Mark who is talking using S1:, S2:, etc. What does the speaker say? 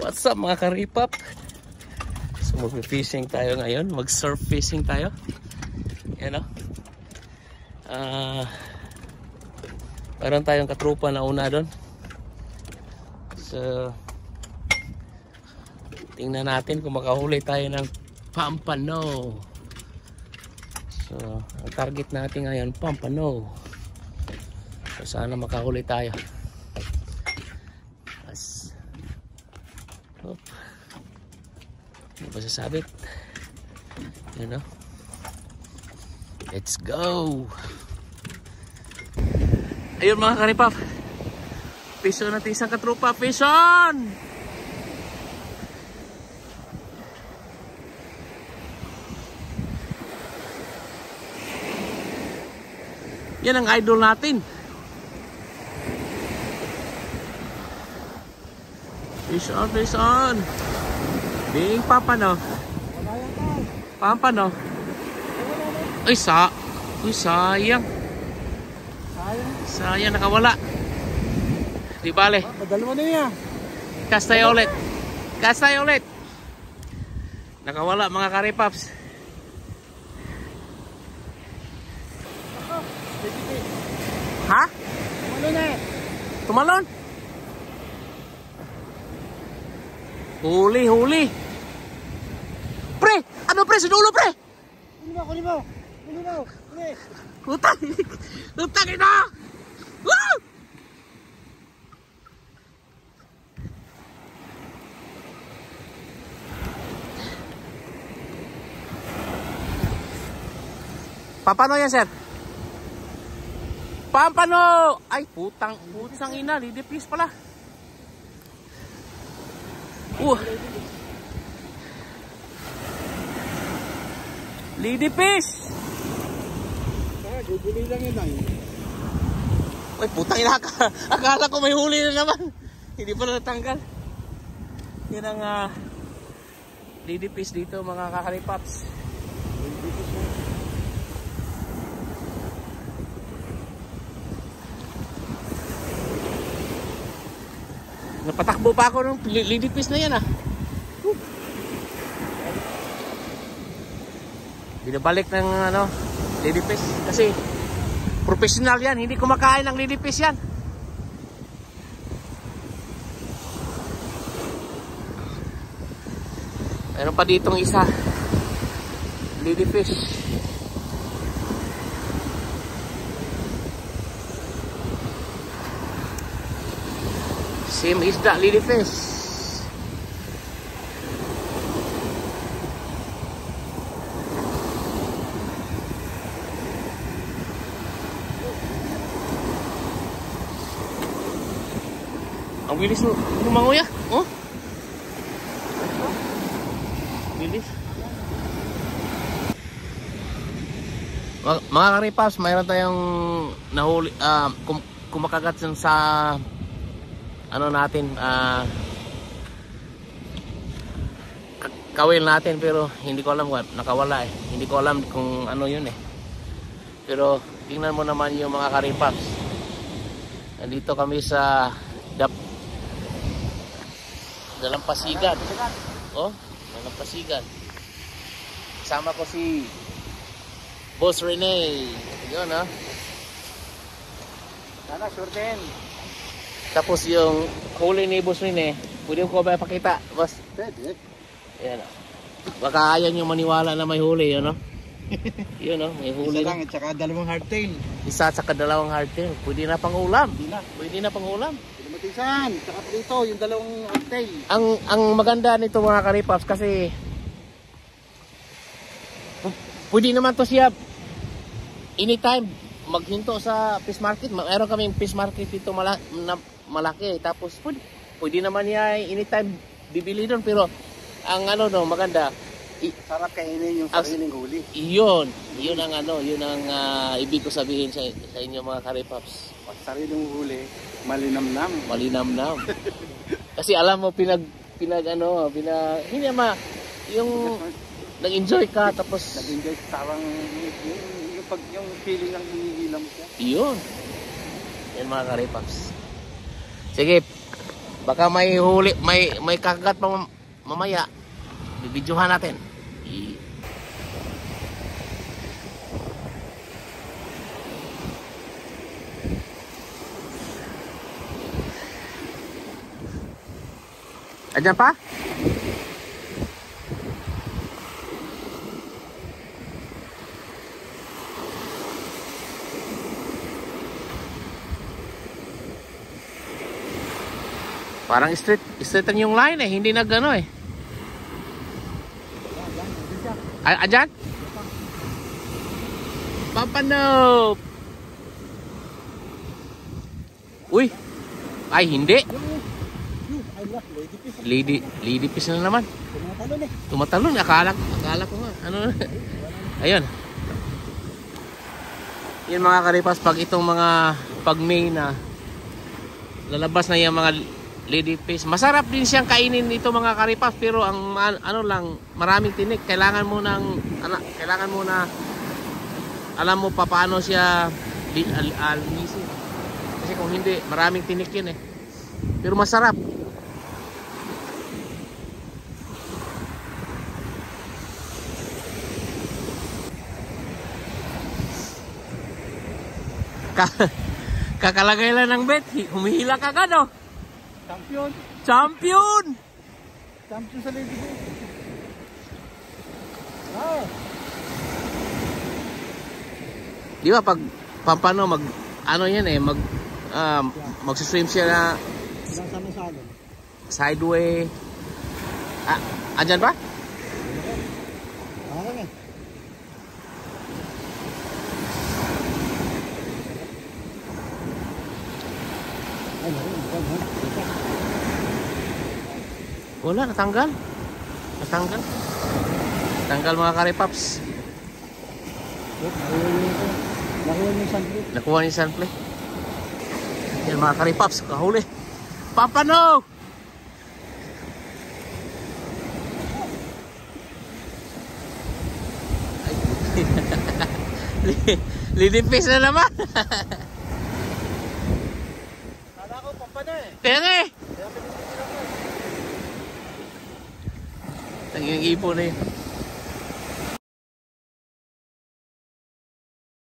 S1: What's up mga karipap? So mag-fishing tayo ngayon, mag-surf fishing tayo. Yan o. Meron tayong katrupa na una doon. So tingnan natin kung makahuli tayo ng pampano. So ang target natin ngayon pampano. So sana makahuli tayo. Oh. Ano ba sasabit? You know? Let's go! Ayun mga karipap, fish on natin isang katrupa. Fish on! Yan ang idol natin. Fish on, fish on. Bing papano. Pampano. Ay sayang. Sayang nakawala. Di bale.
S2: Padala mo na niya.
S1: Cast tayo ulit. Cast tayo ulit. Nakawala mga karipaps. Ha?
S2: Tumalon na.
S1: Tumalon? Huli. Pre! Ano pre? Sa dulo pre!
S2: Kunin mo.
S1: Utang ina! Woo! Pampano yan sir? Pampano! Ay putang ina, lidipis pala. Lady fish.
S2: Guguli lang yun ay.
S1: Ay putang ina, akala ko may huli na naman. Hindi pa natanggal. Yan ang lady fish dito mga kakaripaps. Napatakbo pa ako ng lady fish na yan ah. Binabalik ng lady fish kasi professional yan, hindi kumakain ng lady fish yan. Meron pa ditong isa lady fish. Same isda, lady fish. Ang bilis mo lumangoy ah. Oh. Bilis. Mga karipas, mayroon tayong nahuli kumakagat sa natin kawil natin pero hindi ko alam nakawala eh. Hindi ko alam kung ano yun eh. Pero tingnan mo naman yung mga karipas. Nandito kami sa Dalampasigan. Oh, Dalampasigan. Kasama ko si Boss Rene. Yun ah.
S2: Sana shorten.
S1: Tapos yung huli ni Boss Rene, pwede ko ba pakita, boss?
S2: Pwede.
S1: Ayan. Baka ayan yung maniwala na may huli, yun no? Yun no, may huli.
S2: Isa lang at saka dalawang hardtail.
S1: Isa at saka dalawang hardtail. Pwede na pang ulam. Pwede na pang ulam.
S2: Matisan, saka dito yung dalawang hardtail.
S1: Ang maganda nito mga karipaps kasi pwede naman to siya anytime maghinto sa fish market. Mayroon kaming fish market dito malaki. Tapos pwede naman niya anytime bibili doon. Pero ang maganda,
S2: sarap kainin yung sariling huli.
S1: Yun ang yun ang ibig ko sabihin sa inyo mga karipaps.
S2: Pag sariling huli, malinamnam.
S1: Kasi alam mo hindi yung nag-enjoy ka tapos
S2: nag-enjoy parang yung feeling ng hinihilam siya.
S1: Yun. Yan mga karipaps. Sige, Baka may huli, may kagat pa mamaya. Bibidyohan natin. Ayan pa? Parang straighten yung line eh, hindi nagano eh. Ayan? Papanop! Uy! Ay, hindi. Lady fish na naman. Tumatalon. Akala ko nga. Ano? Ayun. Yan mga karipas, pag itong mga pag May na lalabas na yung mga lady fish. Masarap din siyang kainin dito mga karipas, pero ang ano lang, maraming tinik. Kailangan mo na alam mo pa paano siya alinisin. Kasi kung hindi, maraming tinik yun eh. Pero masarap. Kakalagay lang ng bet, humihila ka agad oh.
S2: Champion!
S1: Champion!
S2: Champion sa lady fish. Ah!
S1: Di ba pag pampano mag ano yan eh, magsuswim siya na sideway. Andyan ba? Wala, natanggal mga karipaps. Nakuha ni Sunplay. Yan mga karipaps, kahuli. Papano! Lidipis na naman.
S2: Kala ko pampano eh.
S1: Tere! Naging ipo na yun.